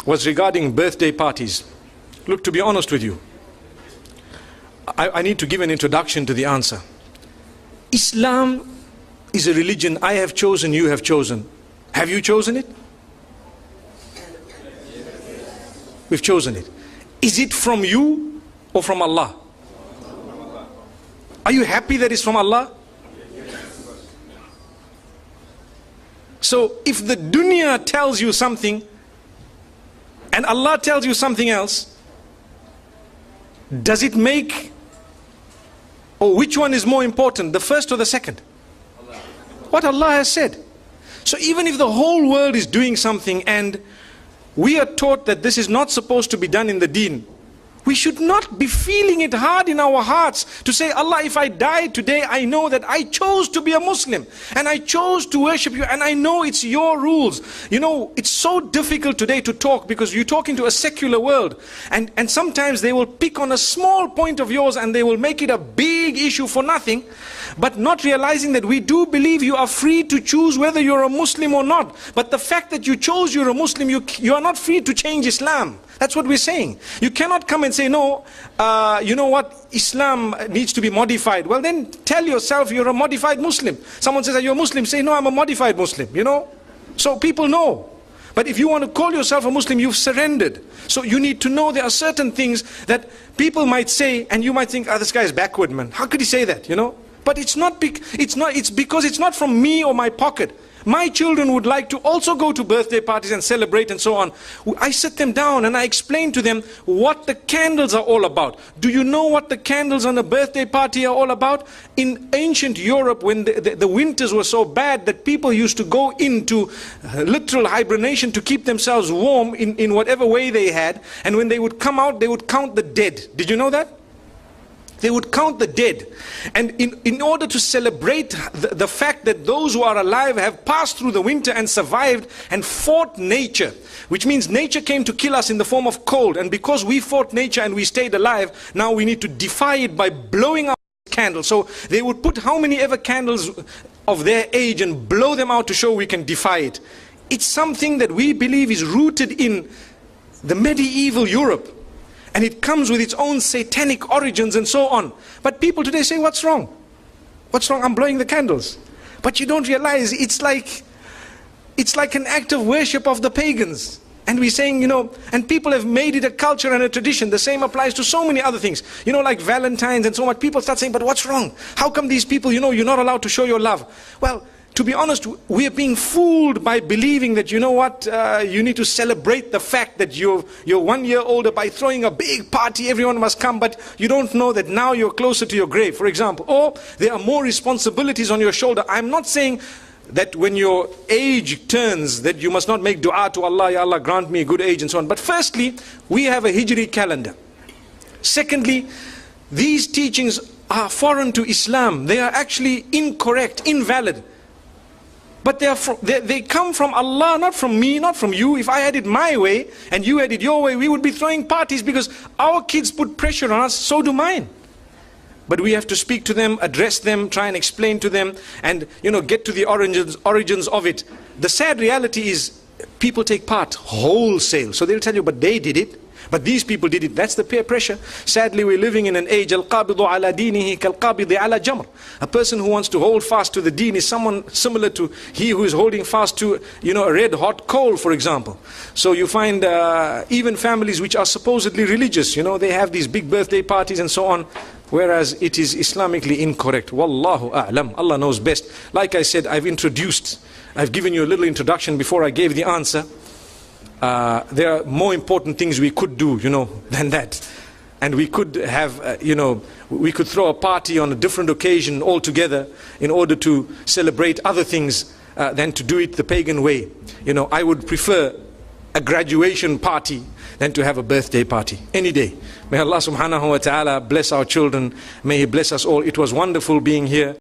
was regarding birthday parties. Look, to be honest with you, I need to give an introduction to the answer. Islam is a religion I have chosen, you have chosen. Have you chosen it? We've chosen it. Is it from you or from Allah? Are you happy that it's from Allah? So if the dunya tells you something and Allah tells you something else, does it make, or which one is more important, the first or the second? What Allah has said. So even if the whole world is doing something and we are taught that this is not supposed to be done in the deen, we should not be feeling it hard in our hearts to say, Allah, if I die today, I know that I chose to be a Muslim and I chose to worship you and I know it's your rules. You know, it's so difficult today to talk because you're talking to a secular world, and sometimes they will pick on a small point of yours and they will make it a big issue for nothing, but not realizing that we do believe you are free to choose whether you're a Muslim or not. But the fact that you chose you're a Muslim, you are not free to change Islam. That's what we're saying. You cannot come and say, no, you know what, Islam needs to be modified. Well, then tell yourself you're a modified Muslim. Someone says, are you a Muslim? Say, no, I'm a modified Muslim, you know. So people know. But if you want to call yourself a Muslim, you've surrendered. So you need to know there are certain things that people might say, and you might think, oh, this guy is backward, man. How could he say that, you know? But it's because it's not from me or my pocket. My children would like to also go to birthday parties and celebrate and so on. I sit them down and I explain to them what the candles are all about. Do you know what the candles on a birthday party are all about? In ancient Europe, when the winters were so bad that people used to go into literal hibernation to keep themselves warm in whatever way they had. And when they would come out, they would count the dead. Did you know that? They would count the dead. And in order to celebrate the fact that those who are alive have passed through the winter and survived and fought nature, which means nature came to kill us in the form of cold, and because we fought nature and we stayed alive, now we need to defy it by blowing out candles. So they would put how many ever candles of their age and blow them out to show we can defy it. It's something that we believe is rooted in the medieval Europe. And it comes with its own satanic origins and so on. But people today say, what's wrong? What's wrong? I'm blowing the candles. But you don't realize it's like an act of worship of the pagans. And we're saying, you know, and people have made it a culture and a tradition. The same applies to so many other things. You know, like Valentine's and so on. People start saying, but what's wrong? How come these people, you know, you're not allowed to show your love? Well, to be honest, we are being fooled by believing that, you know what, you need to celebrate the fact that you're 1 year older by throwing a big party, everyone must come, but you don't know that now you're closer to your grave, for example. Or there are more responsibilities on your shoulder. I'm not saying that when your age turns that you must not make dua to Allah, Ya Allah grant me a good age and so on. But firstly, we have a Hijri calendar. Secondly, these teachings are foreign to Islam. They are actually incorrect, invalid. But they come from Allah, not from me, not from you. If I had it my way and you had it your way, we would be throwing parties because our kids put pressure on us, so do mine. But we have to speak to them, address them, try and explain to them, and, you know, get to the origins of it. The sad reality is people take part wholesale. So they'll tell you, but they did it. But these people did it. That's the peer pressure. Sadly, we're living in an age, al-qabidu ala dinihi kal-qabidi ala jamr. A person who wants to hold fast to the deen is someone similar to he who is holding fast to, you know, a red hot coal, for example. So you find even families which are supposedly religious, you know, they have these big birthday parties and so on, whereas it is Islamically incorrect. Wallahu a'lam. Allah knows best. Like I said, I've given you a little introduction before I gave the answer. There are more important things we could do, you know, than that. And we could have, you know, we could throw a party on a different occasion altogether in order to celebrate other things than to do it the pagan way. You know, I would prefer a graduation party than to have a birthday party any day. May Allah subhanahu wa ta'ala bless our children. May He bless us all. It was wonderful being here.